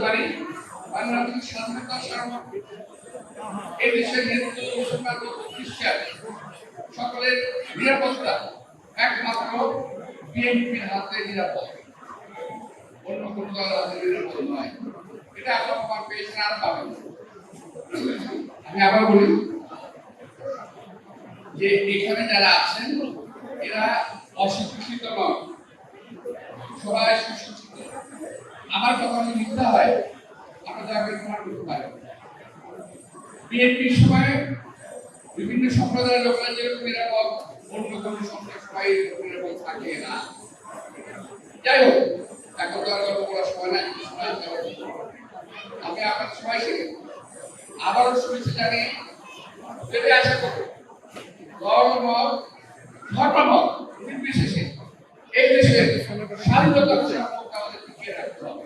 পারি বাংলাদেশের স্বাধীনতা সার্বভৌম এই দেশের হিন্দু মুসলমান খ্রিস্টান সকলের নিরাপত্তা একমাত্র বিএনপির হাতে নিরাপদ, অন্য কোন দলের হাতে নিরাপদ নয়। এটা এখন আমার পেয়েছেন আর পাবেন। আমি আবার বলি যে এখানে যারা আছেন এরা অশিক্ষিত নয়, সবাই সুশিক্ষিত। আমার কথা যদি মিথ্যা হয় আপনারা প্রমাণ করতে পারেন। বিএনপির সময় বিভিন্ন সম্প্রদায়ের লোকেরা যেরকম নিরাপদ, অন্য কোন সম্প্রদায় সবাই নিরাপদ থাকে না। যাই হোক, এখন তো আর গল্প করার সময় নাই। আমি আপনার সবাইকে আবারও শুনেছি জানি যদি আশা করি ধর্মমত নির্বিশেষে এই দেশের স্বাধীনতা আমাদের টিকিয়ে রাখতে হবে।